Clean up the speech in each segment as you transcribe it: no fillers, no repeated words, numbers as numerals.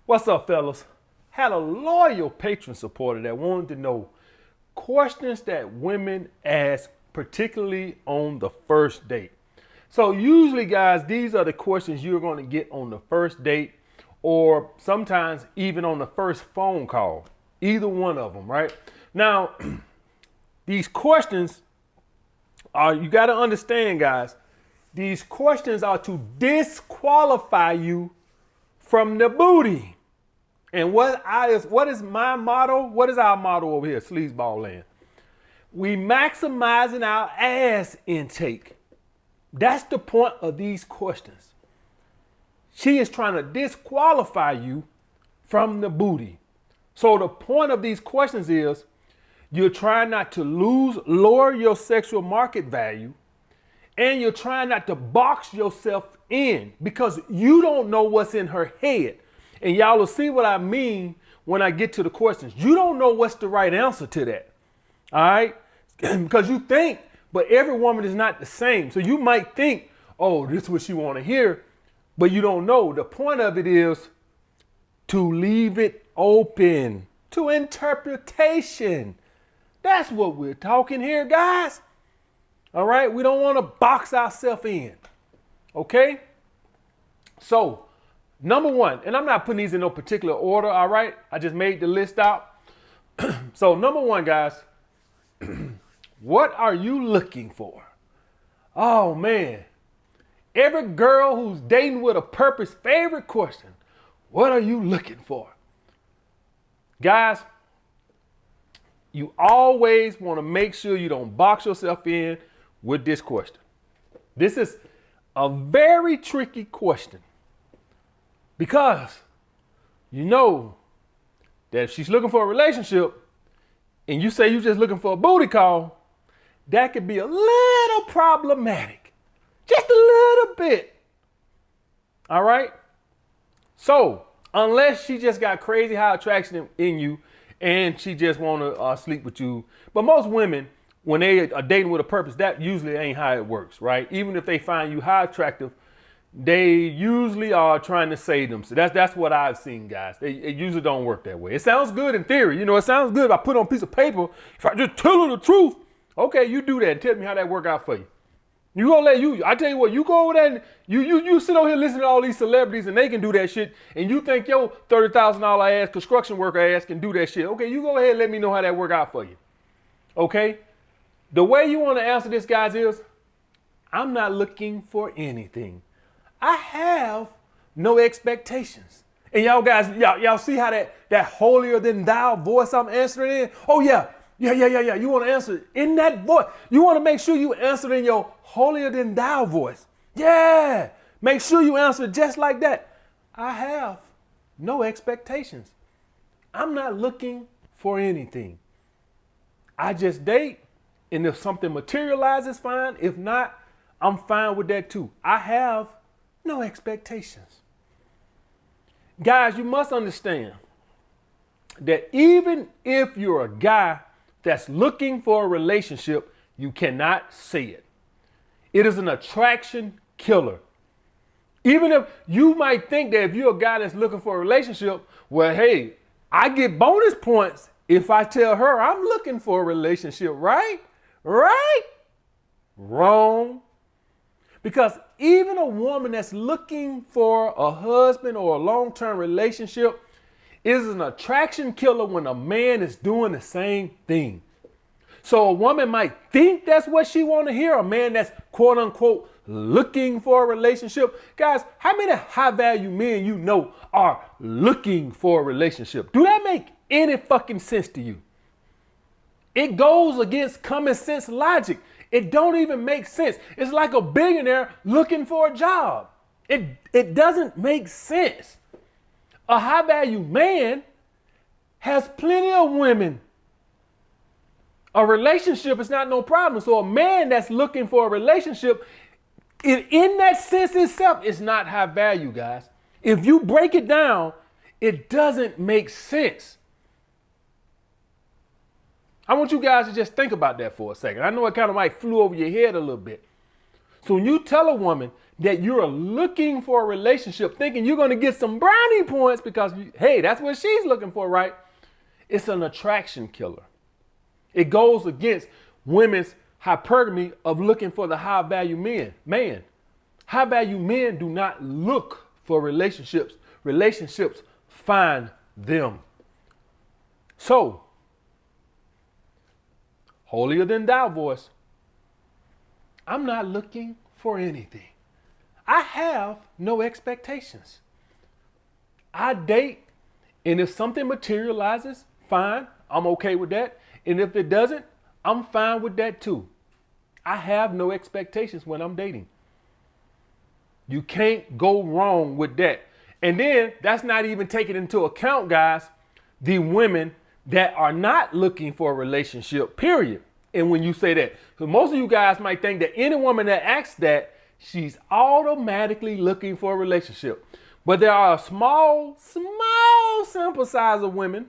What's up, fellas? Had a loyal patron supporter that wanted to know questions that women ask, particularly on the first date. So, usually, guys, these are the questions you're going to get on the first date or sometimes even on the first phone call. Either one of them, right? Now, these questions are, you got to understand, guys, these questions are to disqualify you from the booty. And what is my motto? What is our motto over here, Sleazeball Land? We maximizing our ass intake. That's the point of these questions. She is trying to disqualify you from the booty. So the point of these questions is you're trying not to lower your sexual market value, and you're trying not to box yourself in because you don't know what's in her head. And y'all will see what I mean when I get to the questions. You don't know what's the right answer to that. All right? Because you think, but every woman is not the same. So you might think, oh, this is what she want to hear, but you don't know. The point of it is to leave it open to interpretation. That's what we're talking here, guys. All right? We don't want to box ourselves in. Okay? So, number one, and I'm not putting these in no particular order, all right? I just made the list out. So, number one, guys, what are you looking for? Oh, man. Every girl who's dating with a purpose, favorite question, what are you looking for? Guys, you always want to make sure you don't box yourself in with this question. This is a very tricky question because you know that if she's looking for a relationship and you say you're just looking for a booty call, that could be a little problematic. Just a little bit. All right? So, unless she just got crazy high attraction in you and she just want to sleep with you. But most women, when they are dating with a purpose, that usually ain't how it works, right? Even if they find you high attractive, they usually are trying to save them. So that's what I've seen, guys. It usually don't work that way. It sounds good in theory. You know, it sounds good if I put on a piece of paper. If I just tell her the truth, okay, you do that and tell me how that work out for you. You gonna I tell you what, you go over there and you sit over here listening to all these celebrities and they can do that shit, and you think your $30,000 ass construction worker ass can do that shit. Okay, you go ahead and let me know how that work out for you. Okay? The way you want to answer this, guys, is I'm not looking for anything. I have no expectations. And y'all guys, y'all see how that holier than thou voice I'm answering in? Oh yeah. Yeah. You want to answer in that voice. You want to make sure you answer in your holier than thou voice. Yeah. Make sure you answer just like that. I have no expectations. I'm not looking for anything. I just date, and if something materializes, fine. If not, I'm fine with that too. I have no expectations. Guys, you must understand that even if you're a guy that's looking for a relationship, you cannot say it. It is an attraction killer. Even if you might think that if you're a guy that's looking for a relationship, well, hey, I get bonus points if I tell her I'm looking for a relationship, right? Right? Wrong. Because even a woman that's looking for a husband or a long-term relationship is an attraction killer when a man is doing the same thing. So a woman might think that's what she want to hear, a man that's quote unquote looking for a relationship. Guys, how many high value men you know are looking for a relationship? Do that make any fucking sense to you? It goes against common sense logic. It don't even make sense. It's like a billionaire looking for a job. It doesn't make sense. A high value man has plenty of women. A relationship is not no problem. So a man that's looking for a relationship, in that sense itself, is not high value, guys. If you break it down, it doesn't make sense. I want you guys to just think about that for a second. I know it kind of might flew over your head a little bit. So when you tell a woman that you're looking for a relationship, thinking you're going to get some brownie points because, hey, that's what she's looking for, right? It's an attraction killer. It goes against women's hypergamy of looking for the high value man. High value men do not look for relationships. Relationships find them. So, holier than thou voice, I'm not looking for anything. I have no expectations. I date, and if something materializes, fine, I'm okay with that. And if it doesn't, I'm fine with that too. I have no expectations when I'm dating. You can't go wrong with that. And then that's not even taking into account, guys, the women that are not looking for a relationship, period. And when you say that, because most of you guys might think that any woman that asks that, she's automatically looking for a relationship. But there are a small sample size of women.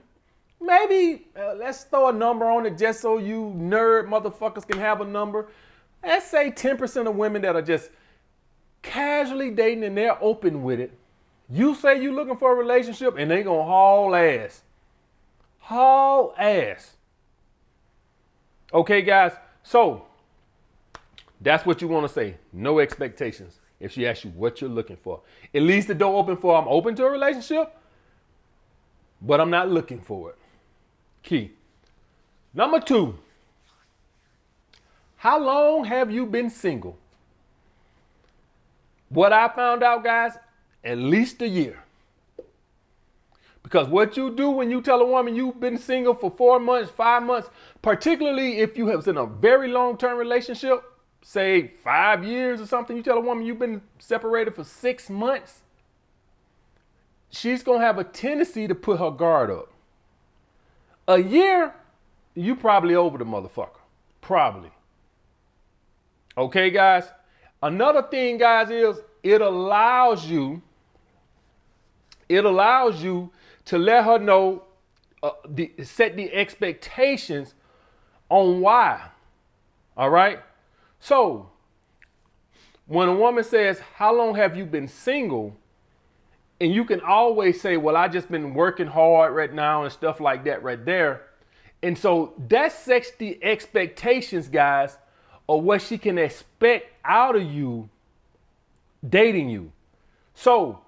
Maybe let's throw a number on it just so you nerd motherfuckers can have a number. Let's say 10% of women that are just casually dating and they're open with it. You say you're looking for a relationship and they gonna haul ass. Haul ass. Okay, guys, so that's what you want to say. No expectations. If she asks you what you're looking for, at least the door open for I'm open to a relationship, but I'm not looking for it. Key. Number 2, how long have you been single? What I found out, guys, at least a year. Because what you do when you tell a woman you've been single for 4 months, 5 months, particularly if you have in a very long-term relationship, say 5 years or something, you tell a woman you've been separated for 6 months, she's going to have a tendency to put her guard up. A year, you probably over the motherfucker. Probably. Okay, guys? Another thing, guys, is it allows you to let her know, set the expectations on why. All right? So, when a woman says, how long have you been single? And you can always say, well, I just been working hard right now and stuff like that right there. And so that sets the expectations, guys, of what she can expect out of you dating you. So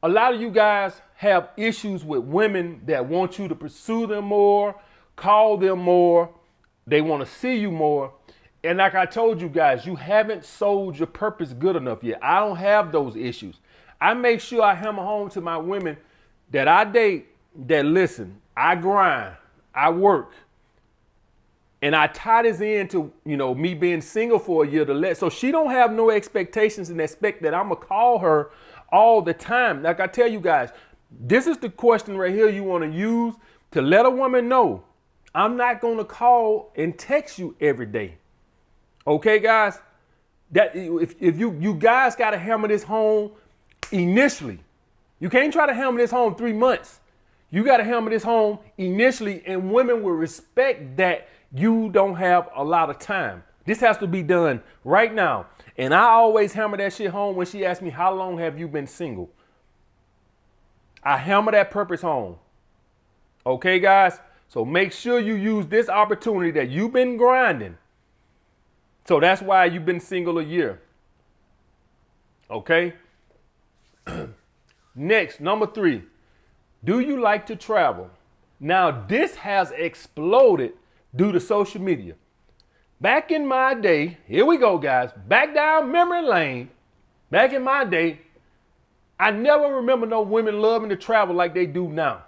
a lot of you guys have issues with women that want you to pursue them more, call them more. They want to see you more. And like I told you guys, you haven't sold your purpose good enough yet. I don't have those issues. I make sure I hammer home to my women that I date that listen, I grind, I work. And I tie this into, me being single for a year to let, so she don't have no expectations and expect that I'm going to call her all the time. Like I tell you guys, this is the question right here you want to use to let a woman know I'm not going to call and text you every day. Okay, guys? That if you guys got to hammer this home initially. You can't try to hammer this home 3 months. You got to hammer this home initially, and women will respect that you don't have a lot of time. This has to be done right now. And I always hammer that shit home when she asks me, how long have you been single? I hammer that purpose home. Okay, guys? So make sure you use this opportunity that you've been grinding. So that's why you've been single a year. Okay? Next, number 3. Do you like to travel? Now, this has exploded due to social media. Back in my day, here we go, guys. Back down memory lane. Back in my day, I never remember no women loving to travel like they do now.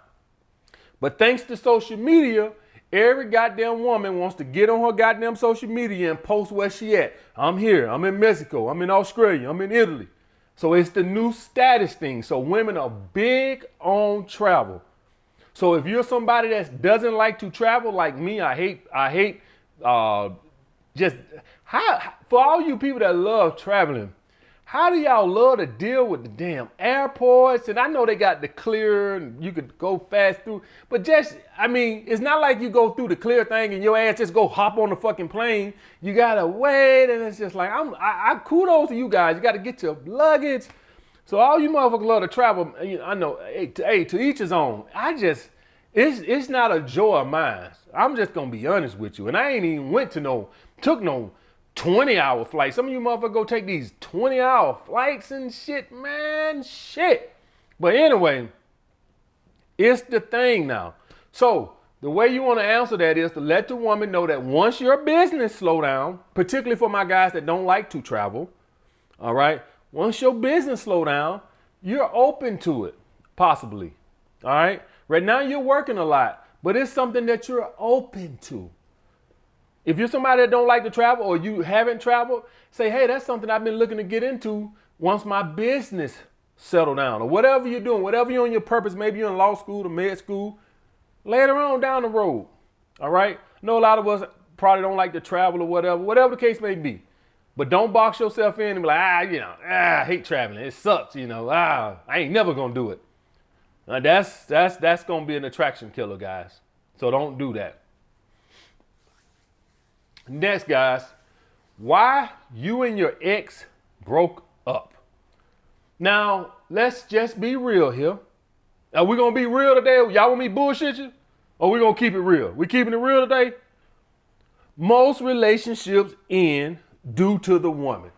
But thanks to social media, every goddamn woman wants to get on her goddamn social media and post where she at. I'm here. I'm in Mexico. I'm in Australia. I'm in Italy. So it's the new status thing. So women are big on travel. So if you're somebody that doesn't like to travel like me, I hate for all you people that love traveling, How do y'all love to deal with the damn airports? And I know they got the clear and you could go fast through, but just, I mean, it's not like you go through the clear thing and your ass just go hop on the fucking plane. You gotta wait, and it's just like, I kudos to you guys. You gotta get your luggage. So all you motherfuckers love to travel, I know, hey, to each his own. It's not a joy of mine. I'm just gonna be honest with you. And I ain't even took no 20-hour flight. Some of you motherfuckers go take these 20-hour flights and shit, man. Shit. But anyway, it's the thing now. So the way you want to answer that is to let the woman know that once your business slow down, particularly for my guys that don't like to travel, all right, once your business slow down, you're open to it, possibly. All right. Right now you're working a lot, but it's something that you're open to. If you're somebody that don't like to travel or you haven't traveled, say, hey, that's something I've been looking to get into once my business settle down or whatever you're doing, whatever you're on your purpose, maybe you're in law school or med school, later on down the road. All right. I know a lot of us probably don't like to travel or whatever the case may be, but don't box yourself in and be like, I hate traveling. It sucks. I ain't never going to do it. Now that's going to be an attraction killer, guys. So don't do that. Next, guys, why you and your ex broke up. Now, let's just be real here. Are we going to be real today? Y'all want me to bullshit you? Or we going to keep it real? We keeping it real today? Most relationships end due to the woman.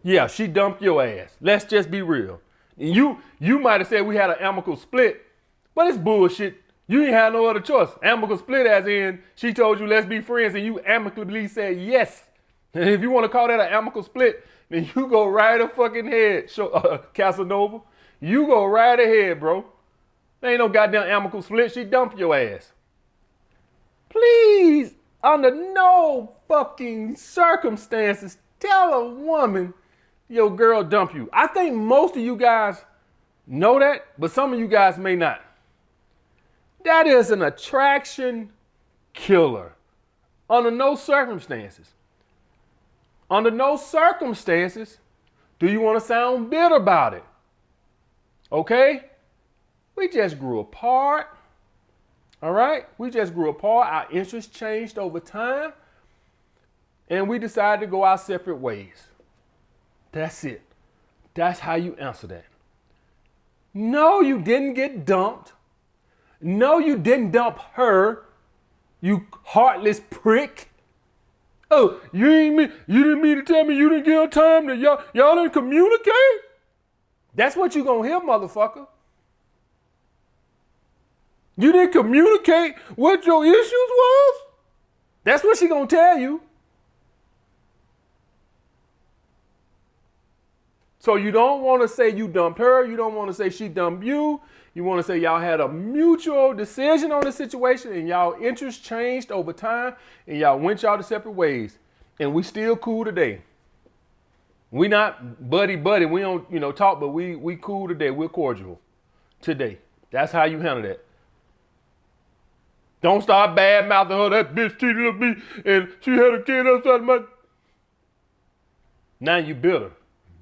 Yeah, she dumped your ass. Let's just be real. And you might have said we had an amicable split, but it's bullshit. You ain't had no other choice. Amicable split as in she told you let's be friends and you amicably said yes. And if you want to call that an amicable split, then you go right fucking ahead, Casanova. You go right ahead, bro. There ain't no goddamn amicable split. She dumped your ass. Please, under no fucking circumstances, tell a woman your girl dumped you. I think most of you guys know that, but some of you guys may not. That is an attraction killer. Under no circumstances. Under no circumstances do you want to sound bitter about it. Okay? We just grew apart. All right? We just grew apart. Our interests changed over time. And we decided to go our separate ways. That's it. That's how you answer that. No, you didn't get dumped. No, you didn't dump her, you heartless prick. Oh, you didn't mean to tell me you didn't give her time to y'all didn't communicate? That's what you gonna hear, motherfucker. You didn't communicate what your issues was? That's what she gonna tell you. So you don't want to say you dumped her. You don't want to say she dumped you. You want to say y'all had a mutual decision on the situation and y'all interests changed over time and y'all went y'all to separate ways. And we still cool today. We not buddy. We don't, talk, but we cool today. We're cordial today. That's how you handle that. Don't start bad mouthing her. That bitch cheated on me and she had a kid outside my. Now you bitter.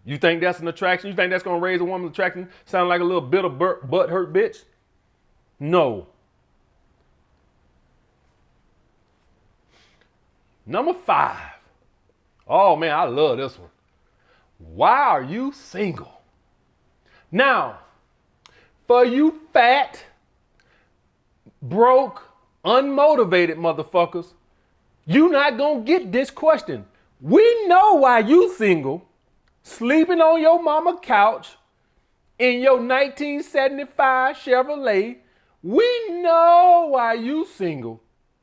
You think that's an attraction? You think that's going to raise a woman's attraction? Sound like a little bitter butt hurt bitch? No. Number 5. Oh man, I love this one. Why are you single? Now, for you fat, broke, unmotivated motherfuckers, you not going to get this question. We know why you single. Sleeping on your mama couch in your 1975 Chevrolet. We know why you single.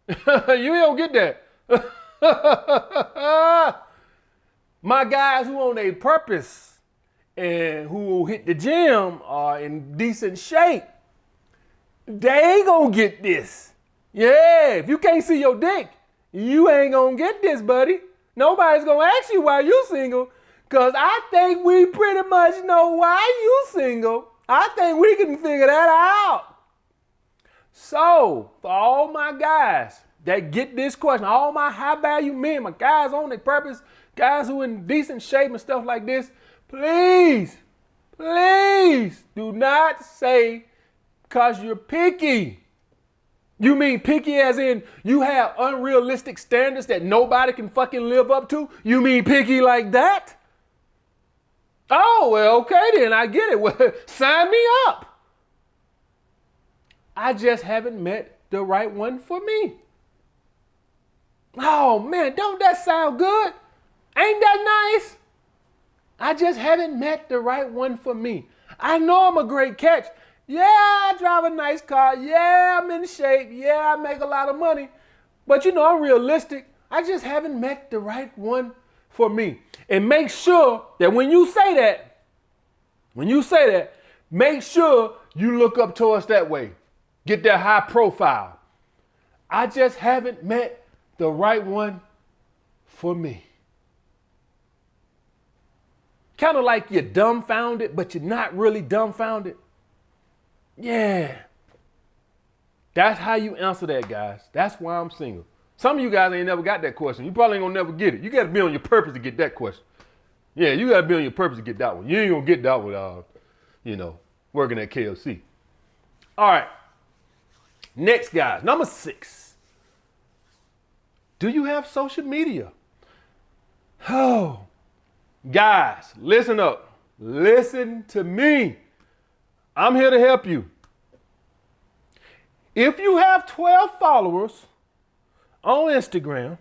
You don't get that. My guys who on their purpose and who hit the gym are in decent shape. They ain't gonna get this. Yeah, if you can't see your dick, you ain't gonna get this, buddy. Nobody's gonna ask you why you single. Because I think we pretty much know why you single. I think we can figure that out. So, for all my guys that get this question, all my high value men, my guys on their purpose, guys who in decent shape and stuff like this, please, please do not say because you're picky. You mean picky as in you have unrealistic standards that nobody can fucking live up to? You mean picky like that? Oh, well, okay then, I get it. Well, sign me up. I just haven't met the right one for me. Oh man, don't that sound good? Ain't that nice? I just haven't met the right one for me. I know I'm a great catch. Yeah, I drive a nice car. Yeah, I'm in shape. Yeah, I make a lot of money. But you know, I'm realistic. I just haven't met the right one for me. And make sure that when you say that, make sure you look up to us that way. Get that high profile. I just haven't met the right one for me. Kind of like you're dumbfounded, but you're not really dumbfounded. Yeah. That's how you answer that, guys. That's why I'm single. Some of you guys ain't never got that question. You probably ain't gonna never get it. You gotta be on your purpose to get that question. Yeah, you gotta be on your purpose to get that one. You ain't gonna get that one, working at KFC. All right. Next, guys, number 6. Do you have social media? Oh, guys, listen up. Listen to me. I'm here to help you. If you have 12 followers on Instagram,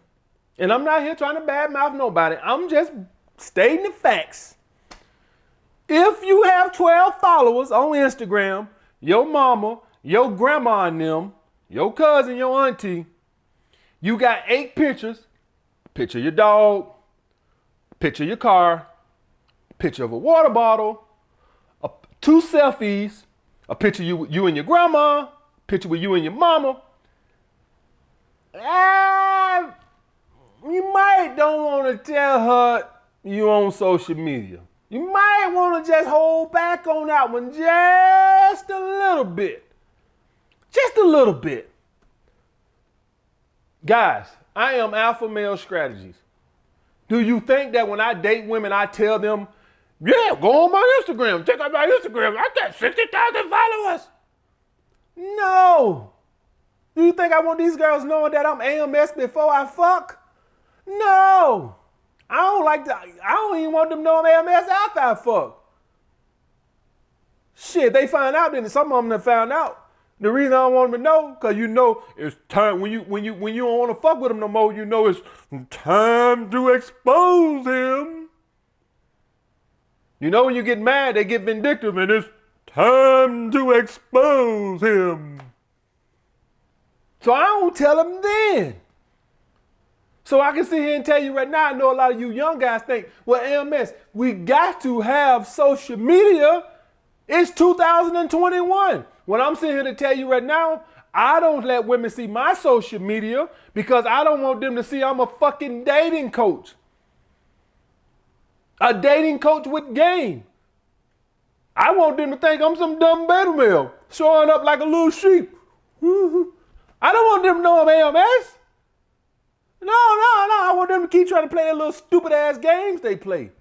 and I'm not here trying to badmouth nobody, I'm just stating the facts. If you have 12 followers on Instagram, your mama, your grandma and them, your cousin, your auntie, you got 8 pictures. Picture of your dog, picture of your car, picture of a water bottle, 2 selfies, a picture of you and your grandma, picture with you and your mama. You might don't want to tell her you on social media. You might want to just hold back on that one just a little bit. Just a little bit. Guys, I am Alpha Male Strategies. Do you think that when I date women, I tell them, yeah, go on my Instagram. Check out my Instagram. I got 60,000 followers. No. Do you think I want these girls knowing that I'm AMS before I fuck? No. I don't like that. I don't even want them to know I'm AMS after I fuck. Shit, they find out, then some of them have found out. The reason I don't want them to know, because you know it's time when you don't want to fuck with them no more, you know it's time to expose him. You know when you get mad, they get vindictive, and it's time to expose him. So I don't tell them then. So I can sit here and tell you right now, I know a lot of you young guys think, well, AMS, we got to have social media. It's 2021. What I'm sitting here to tell you right now, I don't let women see my social media because I don't want them to see I'm a fucking dating coach. A dating coach with game. I want them to think I'm some dumb beta male showing up like a little sheep. I don't want them to know I'm AMS. No. I want them to keep trying to play their little stupid ass games they play.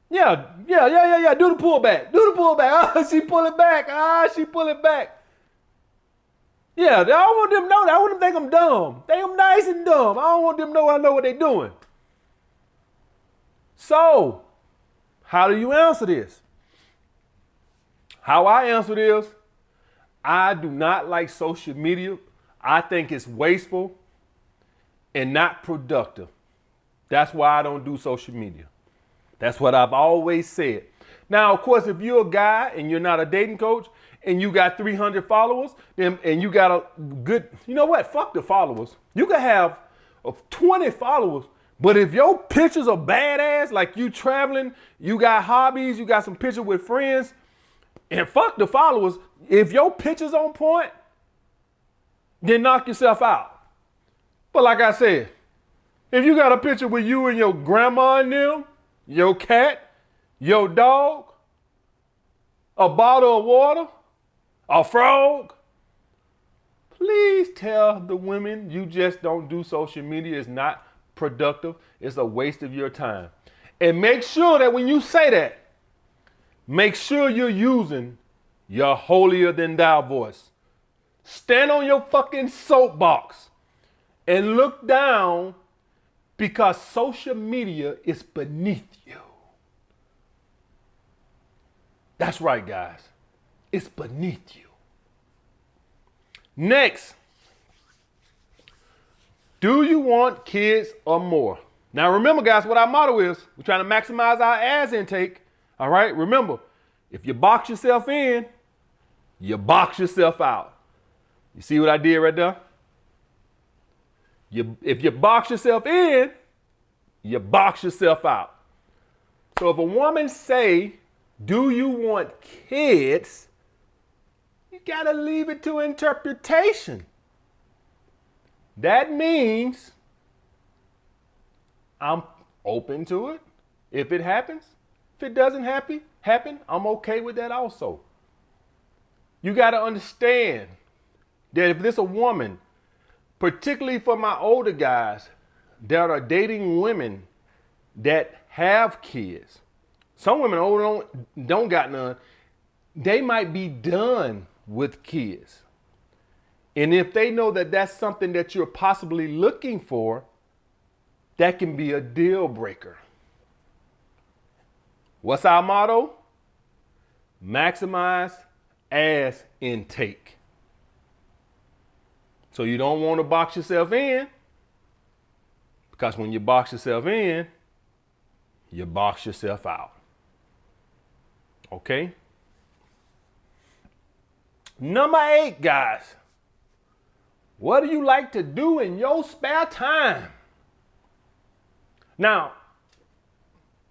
Yeah. Do the pullback. Oh, she pull it back. She pull it back. Yeah, I don't want them to know that. I want them to think I'm dumb. Think I'm nice and dumb. I don't want them to know I know what they're doing. So, how do you answer this? How I answer this, I do not like social media. I think it's wasteful and not productive. That's why I don't do social media. That's what I've always said. Now, of course, if you're a guy and you're not a dating coach and you got 300 followers, then and you got a good, you know what? Fuck the followers. You can have 20 followers, but if your pictures are badass, like you traveling, you got hobbies, you got some pictures with friends, and fuck the followers. If your picture's on point, then knock yourself out. But like I said, if you got a picture with you and your grandma and them, your cat, your dog, a bottle of water, a frog, please tell the women you just don't do social media. It's not productive. It's a waste of your time. And make sure that when you say that, make sure you're using your holier than thou voice. Stand on your fucking soapbox and look down, because social media is beneath you. That's right, guys. It's beneath you. Next, do you want kids or more? Now remember, guys, what our motto is. We're trying to maximize our ass intake. All right? Remember, if you box yourself in, you box yourself out. You see what I did right there? If you box yourself in, you box yourself out. So if a woman say, do you want kids? You gotta leave it to interpretation. That means I'm open to it. If it happens, if it doesn't happen, I'm okay with that also. You gotta understand that if there's a woman, particularly for my older guys that are dating women that have kids, some women older don't got none, they might be done with kids. And if they know that that's something that you're possibly looking for, that can be a deal breaker. What's our motto? Maximize ass intake. So you don't want to box yourself in, because when you box yourself in, you box yourself out. Okay? Number 8, guys. What do you like to do in your spare time? Now,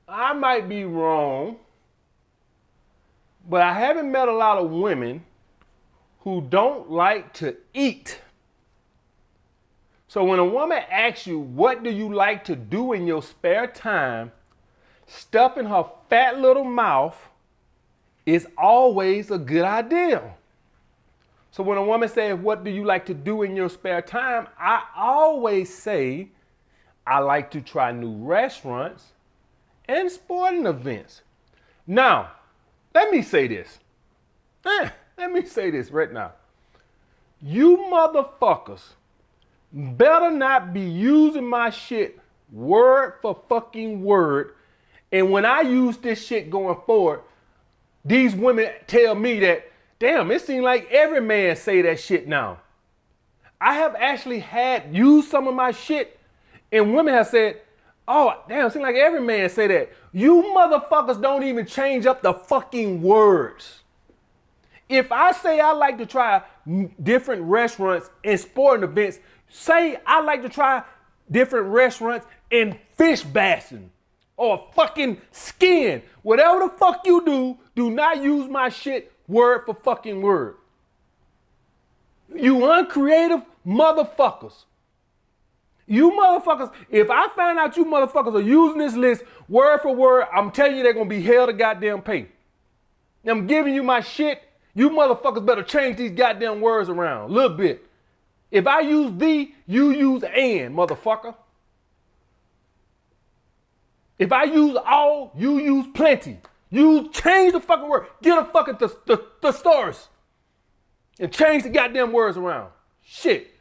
I might be wrong, but I haven't met a lot of women who don't like to eat. So when a woman asks you, what do you like to do in your spare time, stuffing her fat little mouth is always a good idea. So when a woman says, what do you like to do in your spare time? I always say, I like to try new restaurants and sporting events. Now, let me say this. Let me say this right now. You motherfuckers better not be using my shit word for fucking word. And when I use this shit going forward, these women tell me that, damn, it seems like every man say that shit now. I have actually used some of my shit, and women have said, oh, damn, it seems like every man say that. You motherfuckers don't even change up the fucking words. If I say I like to try different restaurants and sporting events, say I like to try different restaurants and fish bassing or fucking skiing. Whatever the fuck you do not use my shit word for fucking word. You uncreative motherfuckers. You motherfuckers, if I find out you motherfuckers are using this list word for word, I'm telling you they're going to be held to goddamn pay. I'm giving you my shit. You motherfuckers better change these goddamn words around a little bit. If I use thee, you use and, motherfucker. If I use all, you use plenty. You change the fucking word. Get a fucking thesaurus and change the goddamn words around. Shit.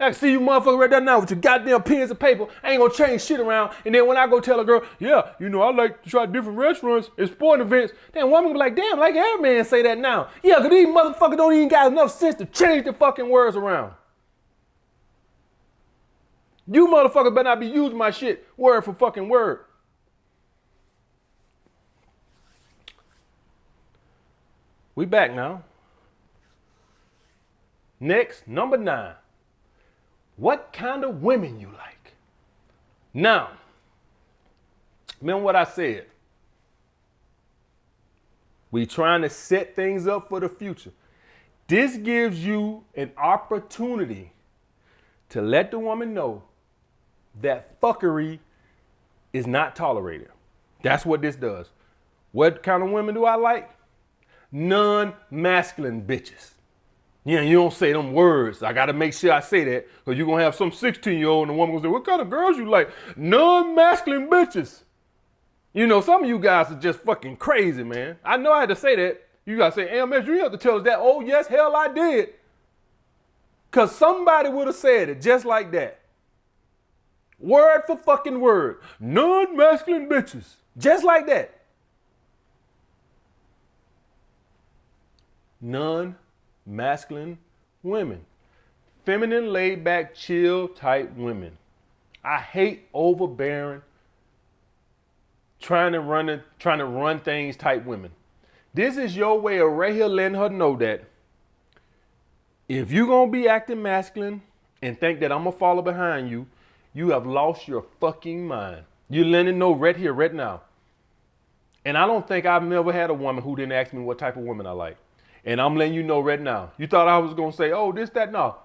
I can see you motherfucker right there now with your goddamn pens and paper. I ain't gonna change shit around. And then when I go tell a girl, yeah, you know, I like to try different restaurants and sporting events, then woman be like, damn, like every man say that now. Yeah, because these motherfuckers don't even got enough sense to change the fucking words around. You motherfuckers better not be using my shit word for fucking word. We back now. Next, number 9. What kind of women you like? Now, remember what I said. We trying to set things up for the future. This gives you an opportunity to let the woman know that fuckery is not tolerated. That's what this does. What kind of women do I like? Non-masculine bitches. Yeah, you don't say them words. I gotta make sure I say that, because you're gonna have some 16-year-old and the woman gonna say, what kind of girls you like? Non-masculine bitches. You know, some of you guys are just fucking crazy, man. I know I had to say that. You gotta say, AMS, you have to tell us that. Oh, yes, hell I did. Because somebody would have said it just like that. Word for fucking word. Non-masculine bitches. Just like that. Non-masculine women. Feminine, laid back, chill type women. I hate overbearing, trying to run things type women. This is your way of right here letting her know that if you're going to be acting masculine and think that I'm going to follow behind you, you have lost your fucking mind. You're letting her know right here, right now. And I don't think I've never had a woman who didn't ask me what type of woman I like. And I'm letting you know right now. You thought I was going to say, oh, this, that, no.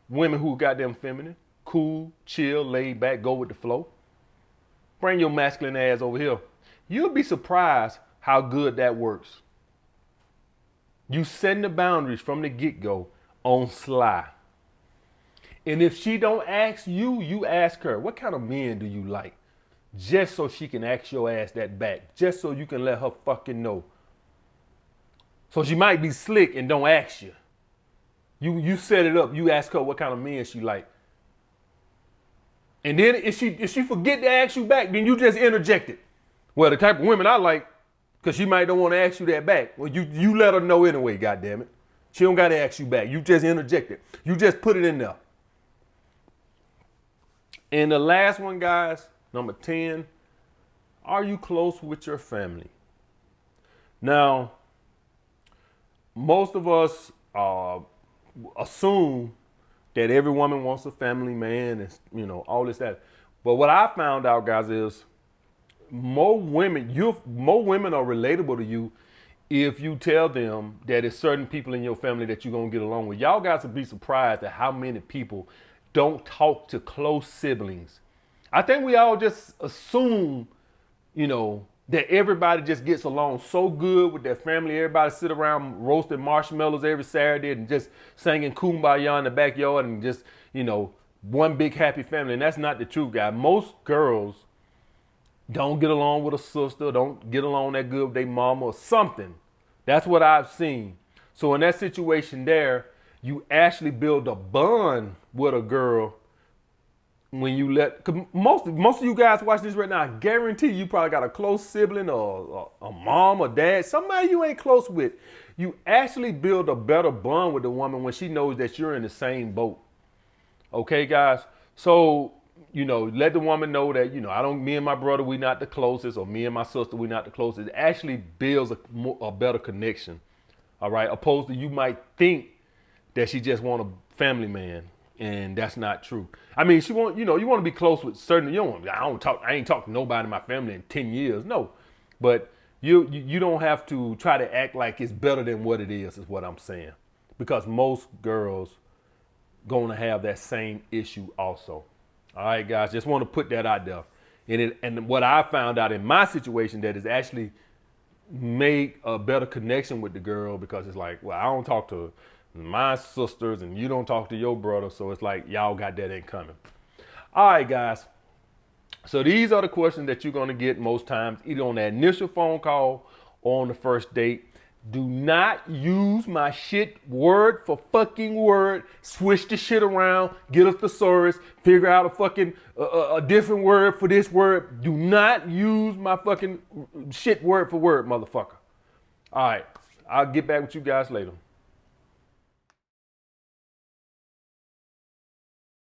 Women who goddamn feminine, cool, chill, laid back, go with the flow. Bring your masculine ass over here. You'll be surprised how good that works. You setting the boundaries from the get-go on sly. And if she don't ask you, you ask her, what kind of men do you like? Just so she can ask your ass that back. Just so you can let her fucking know. So she might be slick and don't ask you. You set it up, you ask her what kind of men she like. And then if she forget to ask you back, then you just interject it. Well, the type of women I like, because she might don't want to ask you that back. Well, you let her know anyway, goddammit. She don't got to ask you back. You just interject it. You just put it in there. And the last one, guys, number 10, are you close with your family? Now, most of us assume that every woman wants a family man and, you know, all this, that. But what I found out, guys, is more women are relatable to you if you tell them that it's certain people in your family that you're going to get along with. Y'all guys would be surprised at how many people don't talk to close siblings. I think we all just assume, you know, that everybody just gets along so good with their family. Everybody sit around roasting marshmallows every Saturday and just singing Kumbaya in the backyard and just, you know, one big happy family. And that's not the truth, guys. Most girls don't get along with a sister, don't get along that good with their mama or something. That's what I've seen. So in that situation there, you actually build a bond with a girl when you let, cause most of you guys watching this right now, I guarantee you probably got a close sibling or a mom or dad, somebody you ain't close with. You actually build a better bond with the woman when she knows that you're in the same boat. Okay, guys? So, you know, let the woman know that, you know, me and my brother, we not the closest, or me and my sister, we not the closest. It actually builds a better connection. All right? Opposed to you might think that she just want a family man. And that's not true. I mean, you want to be close with certain, I ain't talked to nobody in my family in 10 years. No. But you don't have to try to act like it's better than what it is what I'm saying. Because most girls gonna have that same issue also. All right, guys, just want to put that out there. And what I found out in my situation that is actually made a better connection with the girl, because it's like, well, I don't talk to my sisters and you don't talk to your brother, so it's like y'all got that in common. All right, guys, so these are the questions that you're going to get most times, either on that initial phone call or on the first date. Do not use my shit word for fucking word. Switch the shit around, get a thesaurus, figure out a fucking a different word for this word. Do not use my fucking shit word for word, motherfucker. All right, I'll get back with you guys later.